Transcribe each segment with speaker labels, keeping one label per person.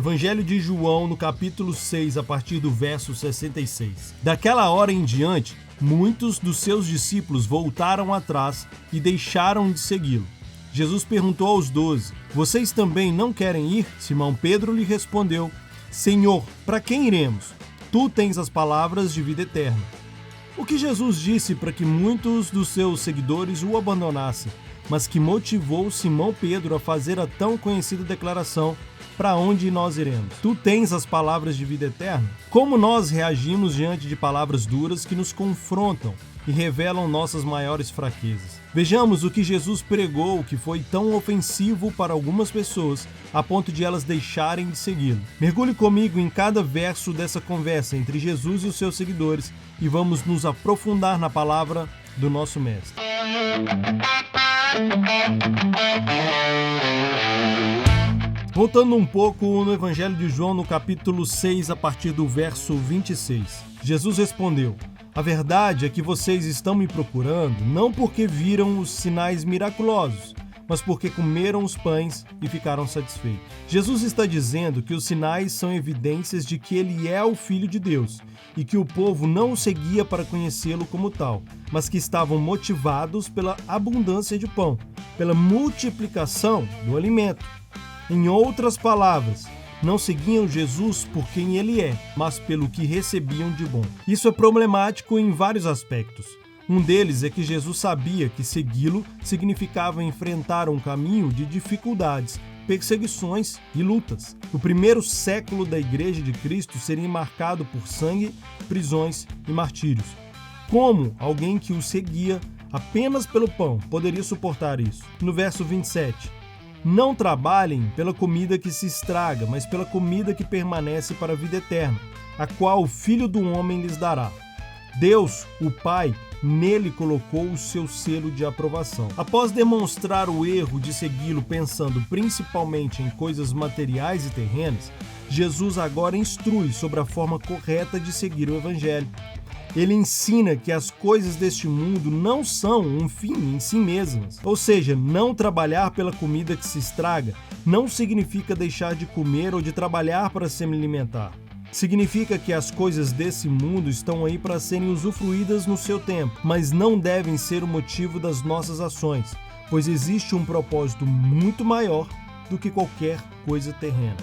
Speaker 1: Evangelho de João, no capítulo 6, a partir do verso 66. Daquela hora em diante, muitos dos seus discípulos voltaram atrás e deixaram de segui-lo. Jesus perguntou aos 12, vocês também não querem ir? Simão Pedro lhe respondeu, Senhor, para quem iremos? Tu tens as palavras de vida eterna. O que Jesus disse para que muitos dos seus seguidores o abandonassem, mas que motivou Simão Pedro a fazer a tão conhecida declaração, para onde nós iremos? Tu tens as palavras de vida eterna? Como nós reagimos diante de palavras duras que nos confrontam e revelam nossas maiores fraquezas? Vejamos o que Jesus pregou que foi tão ofensivo para algumas pessoas a ponto de elas deixarem de segui-lo. Mergulhe comigo em cada verso dessa conversa entre Jesus e os seus seguidores e vamos nos aprofundar na palavra do nosso Mestre. Voltando um pouco no Evangelho de João, no capítulo 6, a partir do verso 26. Jesus respondeu, a verdade é que vocês estão me procurando não porque viram os sinais miraculosos, mas porque comeram os pães e ficaram satisfeitos. Jesus está dizendo que os sinais são evidências de que ele é o Filho de Deus e que o povo não o seguia para conhecê-lo como tal, mas que estavam motivados pela abundância de pão, pela multiplicação do alimento. Em outras palavras, não seguiam Jesus por quem ele é, mas pelo que recebiam de bom. Isso é problemático em vários aspectos. Um deles é que Jesus sabia que segui-lo significava enfrentar um caminho de dificuldades, perseguições e lutas. O primeiro século da Igreja de Cristo seria marcado por sangue, prisões e martírios. Como alguém que o seguia apenas pelo pão poderia suportar isso? No verso 27, não trabalhem pela comida que se estraga, mas pela comida que permanece para a vida eterna, a qual o Filho do Homem lhes dará. Deus, o Pai, nele colocou o seu selo de aprovação. Após demonstrar o erro de segui-lo pensando principalmente em coisas materiais e terrenas, Jesus agora instrui sobre a forma correta de seguir o Evangelho. Ele ensina que as coisas deste mundo não são um fim em si mesmas. Ou seja, não trabalhar pela comida que se estraga não significa deixar de comer ou de trabalhar para se alimentar. Significa que as coisas desse mundo estão aí para serem usufruídas no seu tempo, mas não devem ser o motivo das nossas ações, pois existe um propósito muito maior do que qualquer coisa terrena.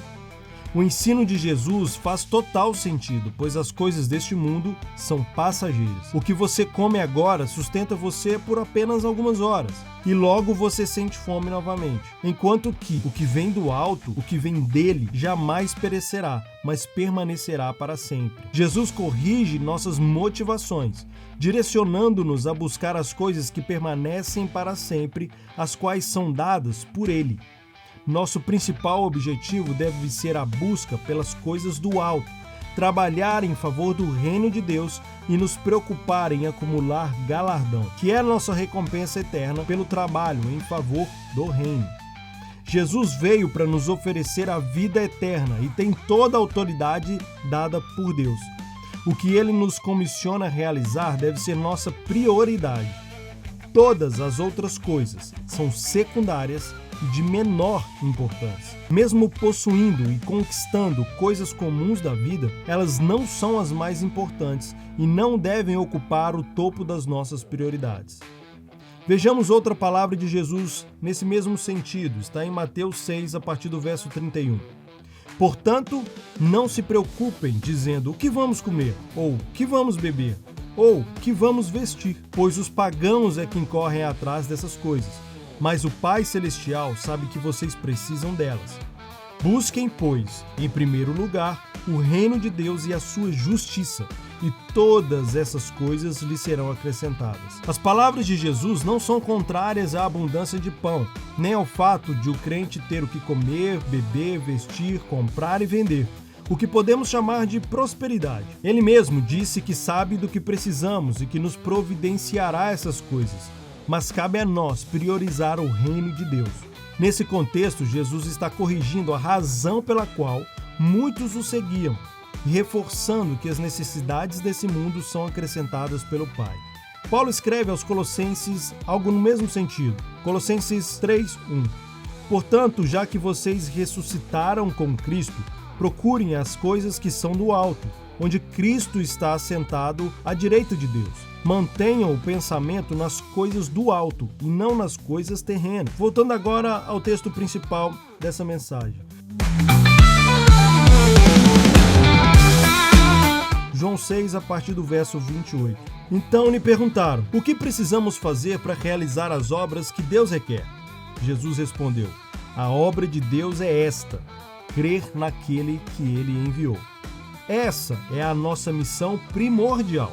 Speaker 1: O ensino de Jesus faz total sentido, pois as coisas deste mundo são passageiras. O que você come agora sustenta você por apenas algumas horas, e logo você sente fome novamente. Enquanto que o que vem do alto, o que vem dele, jamais perecerá, mas permanecerá para sempre. Jesus corrige nossas motivações, direcionando-nos a buscar as coisas que permanecem para sempre, as quais são dadas por ele. Nosso principal objetivo deve ser a busca pelas coisas do alto, trabalhar em favor do reino de Deus e nos preocupar em acumular galardão, que é a nossa recompensa eterna pelo trabalho em favor do reino. Jesus veio para nos oferecer a vida eterna e tem toda a autoridade dada por Deus. O que ele nos comissiona a realizar deve ser nossa prioridade. Todas as outras coisas são secundárias e de menor importância. Mesmo possuindo e conquistando coisas comuns da vida, elas não são as mais importantes e não devem ocupar o topo das nossas prioridades. Vejamos outra palavra de Jesus nesse mesmo sentido, está em Mateus 6, a partir do verso 31. Portanto, não se preocupem dizendo o que vamos comer, ou o que vamos beber, ou o que vamos vestir, pois os pagãos é quem correm atrás dessas coisas. Mas o Pai Celestial sabe que vocês precisam delas. Busquem, pois, em primeiro lugar, o reino de Deus e a sua justiça, e todas essas coisas lhe serão acrescentadas. As palavras de Jesus não são contrárias à abundância de pão, nem ao fato de o crente ter o que comer, beber, vestir, comprar e vender, o que podemos chamar de prosperidade. Ele mesmo disse que sabe do que precisamos e que nos providenciará essas coisas. Mas cabe a nós priorizar o reino de Deus. Nesse contexto, Jesus está corrigindo a razão pela qual muitos o seguiam e reforçando que as necessidades desse mundo são acrescentadas pelo Pai. Paulo escreve aos Colossenses algo no mesmo sentido. Colossenses 3:1. Portanto, já que vocês ressuscitaram com Cristo, Procurem as coisas que são do alto, onde Cristo está assentado à direita de Deus. Mantenham o pensamento nas coisas do alto e não nas coisas terrenas. Voltando agora ao texto principal dessa mensagem. João 6, a partir do verso 28. Então lhe perguntaram: o que precisamos fazer para realizar as obras que Deus requer? Jesus respondeu: a obra de Deus é esta, crer naquele que ele enviou. Essa é a nossa missão primordial.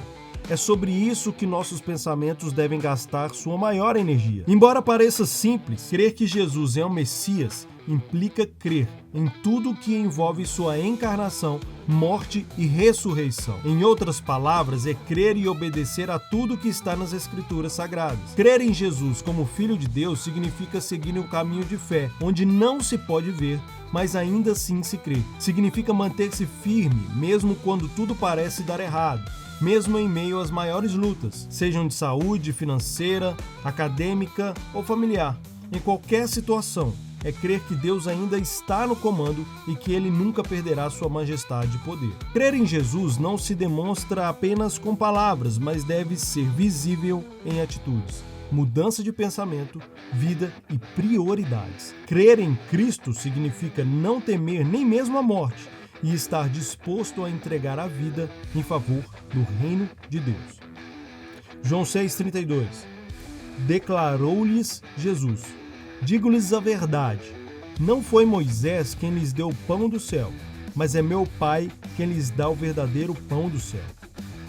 Speaker 1: É sobre isso que nossos pensamentos devem gastar sua maior energia. Embora pareça simples, crer que Jesus é o Messias implica crer em tudo que envolve sua encarnação, morte e ressurreição. Em outras palavras, é crer e obedecer a tudo que está nas Escrituras Sagradas. Crer em Jesus como Filho de Deus significa seguir um caminho de fé, onde não se pode ver, mas ainda assim se crê. Significa manter-se firme, mesmo quando tudo parece dar errado, mesmo em meio às maiores lutas, sejam de saúde, financeira, acadêmica ou familiar. Em qualquer situação, é crer que Deus ainda está no comando e que Ele nunca perderá sua majestade e poder. Crer em Jesus não se demonstra apenas com palavras, mas deve ser visível em atitudes, mudança de pensamento, vida e prioridades. Crer em Cristo significa não temer nem mesmo a morte e estar disposto a entregar a vida em favor do reino de Deus. João 6,32. Declarou-lhes Jesus: digo-lhes a verdade, não foi Moisés quem lhes deu o pão do céu, mas é meu Pai quem lhes dá o verdadeiro pão do céu.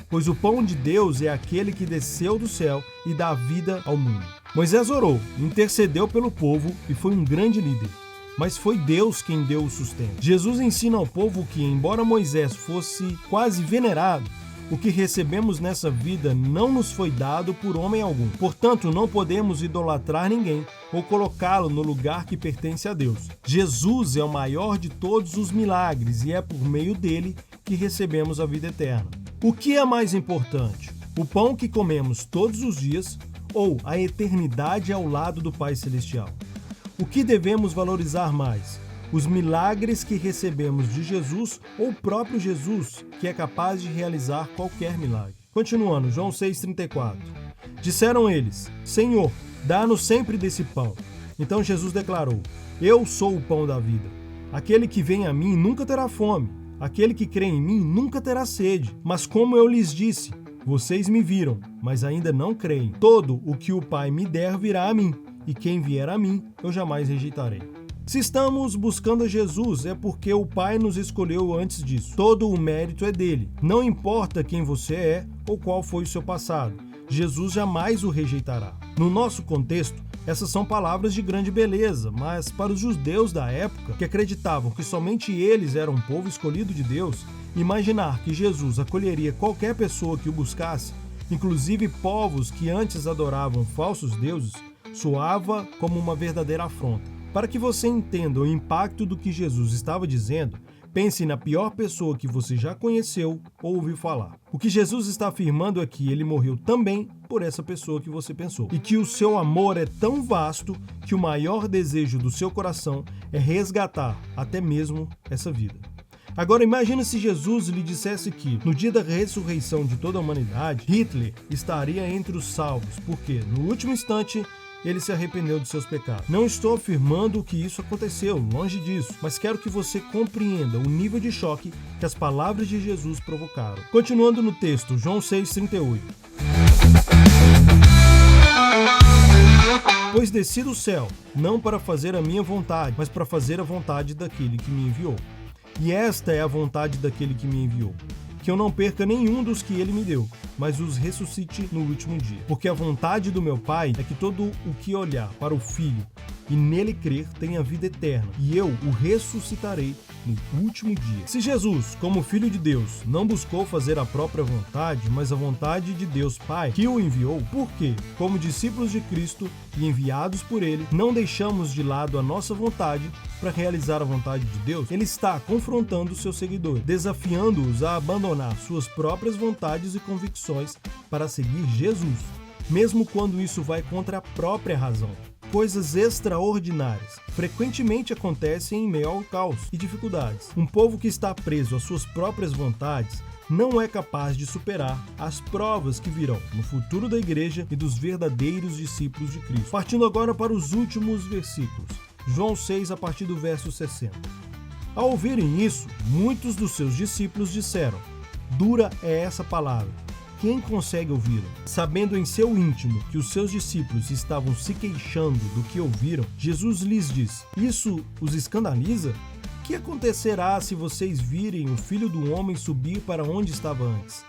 Speaker 1: Pois o pão de Deus é aquele que desceu do céu e dá vida ao mundo. Moisés orou, intercedeu pelo povo e foi um grande líder, mas foi Deus quem deu o sustento. Jesus ensina ao povo que, embora Moisés fosse quase venerado, o que recebemos nessa vida não nos foi dado por homem algum. Portanto, não podemos idolatrar ninguém ou colocá-lo no lugar que pertence a Deus. Jesus é o maior de todos os milagres e é por meio dele que recebemos a vida eterna. O que é mais importante? O pão que comemos todos os dias ou a eternidade ao lado do Pai Celestial? O que devemos valorizar mais? Os milagres que recebemos de Jesus ou o próprio Jesus, que é capaz de realizar qualquer milagre? Continuando, João 6,34. Disseram eles: Senhor, dá-nos sempre desse pão. Então Jesus declarou: eu sou o pão da vida. Aquele que vem a mim nunca terá fome. Aquele que crê em mim nunca terá sede. Mas como eu lhes disse, vocês me viram, mas ainda não creem. Todo o que o Pai me der virá a mim, e quem vier a mim, eu jamais rejeitarei. Se estamos buscando a Jesus, é porque o Pai nos escolheu antes disso. Todo o mérito é dele. Não importa quem você é ou qual foi o seu passado, Jesus jamais o rejeitará. No nosso contexto, essas são palavras de grande beleza, mas para os judeus da época, que acreditavam que somente eles eram um povo escolhido de Deus, imaginar que Jesus acolheria qualquer pessoa que o buscasse, inclusive povos que antes adoravam falsos deuses, soava como uma verdadeira afronta. Para que você entenda o impacto do que Jesus estava dizendo, pense na pior pessoa que você já conheceu ou ouviu falar. O que Jesus está afirmando é que ele morreu também por essa pessoa que você pensou. E que o seu amor é tão vasto que o maior desejo do seu coração é resgatar até mesmo essa vida. Agora imagine se Jesus lhe dissesse que, no dia da ressurreição de toda a humanidade, Hitler estaria entre os salvos, porque, no último instante, ele se arrependeu de seus pecados. Não estou afirmando que isso aconteceu, longe disso, mas quero que você compreenda o nível de choque que as palavras de Jesus provocaram. Continuando no texto, João 6,38. Pois desci do céu, não para fazer a minha vontade, mas para fazer a vontade daquele que me enviou. E esta é a vontade daquele que me enviou, que eu não perca nenhum dos que ele me deu, mas os ressuscite no último dia. Porque a vontade do meu Pai é que todo o que olhar para o Filho e nele crer tenha vida eterna, e eu o ressuscitarei no último dia. Se Jesus, como Filho de Deus, não buscou fazer a própria vontade, mas a vontade de Deus Pai, que o enviou, por quê? Como discípulos de Cristo e enviados por Ele, não deixamos de lado a nossa vontade para realizar a vontade de Deus? Ele está confrontando seus seguidores, desafiando-os a abandonar suas próprias vontades e convicções para seguir Jesus, mesmo quando isso vai contra a própria razão. coisas extraordinárias frequentemente acontecem em meio ao caos e dificuldades. Um povo que está preso às suas próprias vontades não é capaz de superar as provas que virão no futuro da igreja e dos verdadeiros discípulos de Cristo. Partindo agora para os últimos versículos. João 6, a partir do verso 60. Ao ouvirem isso, muitos dos seus discípulos disseram: "Dura é essa palavra. Quem consegue ouvi-la?" Sabendo em seu íntimo que os seus discípulos estavam se queixando do que ouviram, Jesus lhes disse: "Isso os escandaliza? O que acontecerá se vocês virem o Filho do Homem subir para onde estava antes?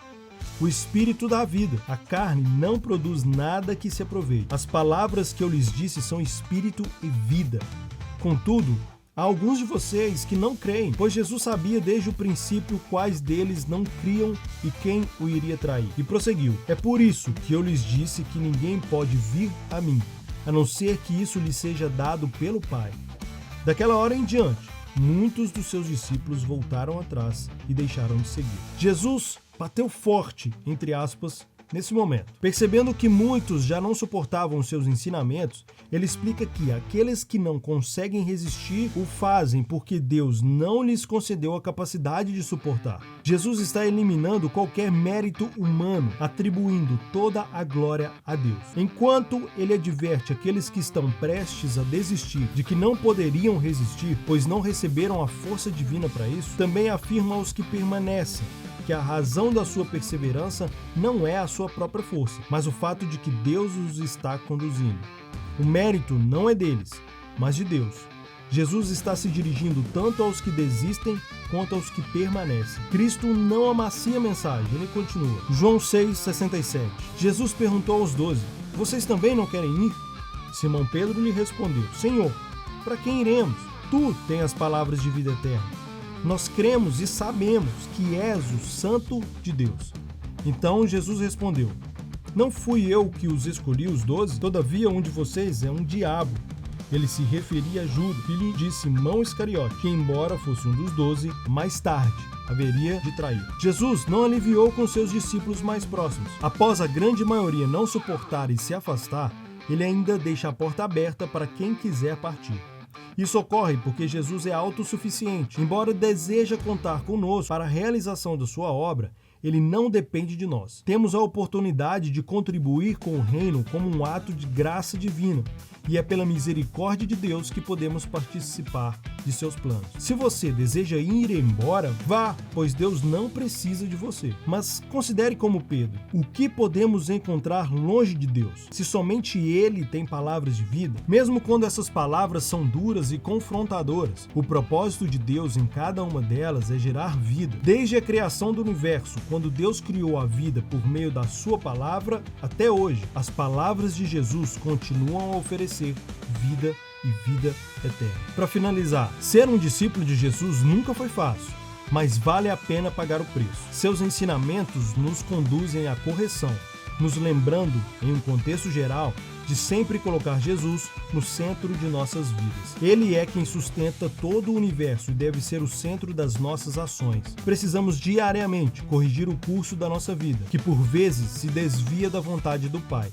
Speaker 1: O Espírito dá vida, a carne não produz nada que se aproveite. As palavras que eu lhes disse são Espírito e vida. Contudo, há alguns de vocês que não creem, pois Jesus sabia desde o princípio quais deles não criam e quem o iria trair. E prosseguiu: "É por isso que eu lhes disse que ninguém pode vir a mim, a não ser que isso lhe seja dado pelo Pai." Daquela hora em diante, muitos dos seus discípulos voltaram atrás e deixaram de seguir. Jesus bateu forte, entre aspas, nesse momento. Percebendo que muitos já não suportavam os seus ensinamentos, ele explica que aqueles que não conseguem resistir o fazem porque Deus não lhes concedeu a capacidade de suportar. Jesus está eliminando qualquer mérito humano, atribuindo toda a glória a Deus. Enquanto ele adverte aqueles que estão prestes a desistir de que não poderiam resistir, pois não receberam a força divina para isso, também afirma aos que permanecem que a razão da sua perseverança não é a sua própria força, mas o fato de que Deus os está conduzindo. O mérito não é deles, mas de Deus. Jesus está se dirigindo tanto aos que desistem quanto aos que permanecem. Cristo não amacia a mensagem, ele continua. João 6,67. Jesus perguntou aos 12: "Vocês também não querem ir?" Simão Pedro lhe respondeu: "Senhor, para quem iremos? Tu tens as palavras de vida eterna. Nós cremos e sabemos que és o Santo de Deus." Então Jesus respondeu: "Não fui eu que os escolhi, os 12? Todavia um de vocês é um diabo." Ele se referia a Judas, filho de Simão Iscariote, que embora fosse um dos 12, mais tarde haveria de trair. Jesus não aliviou com seus discípulos mais próximos. Após a grande maioria não suportar e se afastar, ele ainda deixa a porta aberta para quem quiser partir. Isso ocorre porque Jesus é autossuficiente. Embora deseja contar conosco para a realização da sua obra, ele não depende de nós. Temos a oportunidade de contribuir com o reino como um ato de graça divina, e é pela misericórdia de Deus que podemos participar de seus planos. Se você deseja ir embora, vá, pois Deus não precisa de você. Mas considere como Pedro: o que podemos encontrar longe de Deus, se somente Ele tem palavras de vida? Mesmo quando essas palavras são duras e confrontadoras, o propósito de Deus em cada uma delas é gerar vida. Desde a criação do universo, quando Deus criou a vida por meio da sua palavra, até hoje, as palavras de Jesus continuam a oferecer vida e vida eterna. Para finalizar, ser um discípulo de Jesus nunca foi fácil, mas vale a pena pagar o preço. Seus ensinamentos nos conduzem à correção, nos lembrando, em um contexto geral, de sempre colocar Jesus no centro de nossas vidas. Ele é quem sustenta todo o universo e deve ser o centro das nossas ações. Precisamos diariamente corrigir o curso da nossa vida, que por vezes se desvia da vontade do Pai.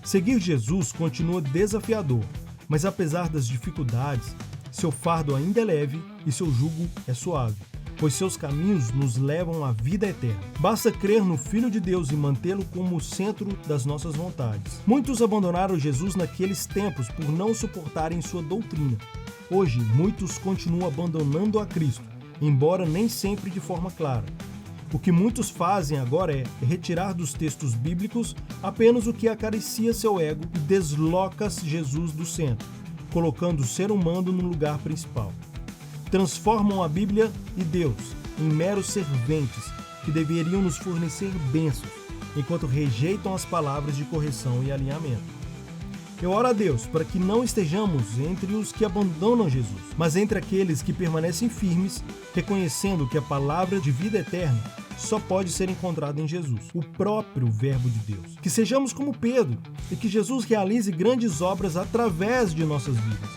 Speaker 1: Seguir Jesus continua desafiador, mas apesar das dificuldades, seu fardo ainda é leve e seu jugo é suave, pois seus caminhos nos levam à vida eterna. Basta crer no Filho de Deus e mantê-lo como o centro das nossas vontades. Muitos abandonaram Jesus naqueles tempos por não suportarem sua doutrina. Hoje, muitos continuam abandonando a Cristo, embora nem sempre de forma clara. O que muitos fazem agora é retirar dos textos bíblicos apenas o que acaricia seu ego e desloca Jesus do centro, colocando o ser humano no lugar principal. Transformam a Bíblia e Deus em meros serventes que deveriam nos fornecer bênçãos, enquanto rejeitam as palavras de correção e alinhamento. Eu oro a Deus para que não estejamos entre os que abandonam Jesus, mas entre aqueles que permanecem firmes, reconhecendo que a palavra de vida eterna só pode ser encontrada em Jesus, o próprio Verbo de Deus. Que sejamos como Pedro e que Jesus realize grandes obras através de nossas vidas.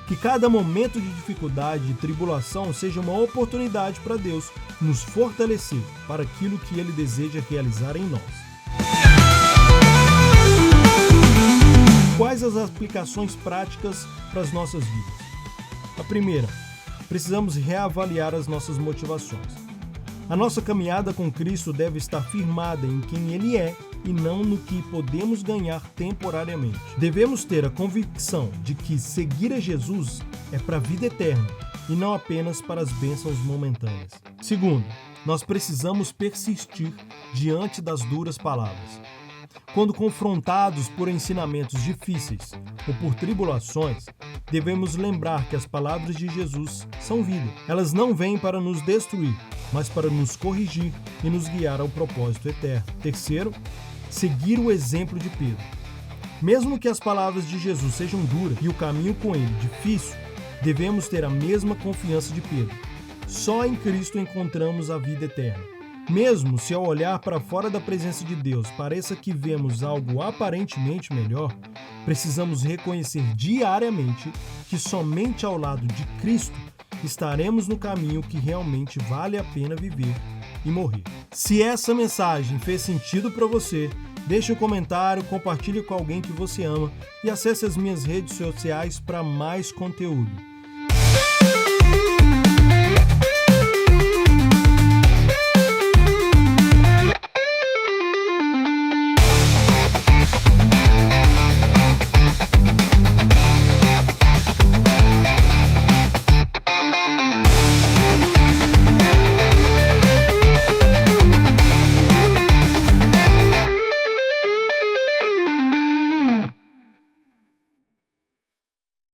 Speaker 1: Que cada momento de dificuldade e tribulação seja uma oportunidade para Deus nos fortalecer para aquilo que Ele deseja realizar em nós. Quais as algumas aplicações práticas para as nossas vidas. A primeira, precisamos reavaliar as nossas motivações. A nossa caminhada com Cristo deve estar firmada em quem Ele é e não no que podemos ganhar temporariamente. Devemos ter a convicção de que seguir a Jesus é para a vida eterna e não apenas para as bênçãos momentâneas. Segundo, nós precisamos persistir diante das duras palavras. Quando confrontados por ensinamentos difíceis ou por tribulações, devemos lembrar que as palavras de Jesus são vida. Elas não vêm para nos destruir, mas para nos corrigir e nos guiar ao propósito eterno. Terceiro, seguir o exemplo de Pedro. Mesmo que as palavras de Jesus sejam duras e o caminho com ele difícil, devemos ter a mesma confiança de Pedro. Só em Cristo encontramos a vida eterna. Mesmo se ao olhar para fora da presença de Deus pareça que vemos algo aparentemente melhor, precisamos reconhecer diariamente que somente ao lado de Cristo estaremos no caminho que realmente vale a pena viver e morrer. Se essa mensagem fez sentido para você, deixe um comentário, compartilhe com alguém que você ama e acesse as minhas redes sociais para mais conteúdo.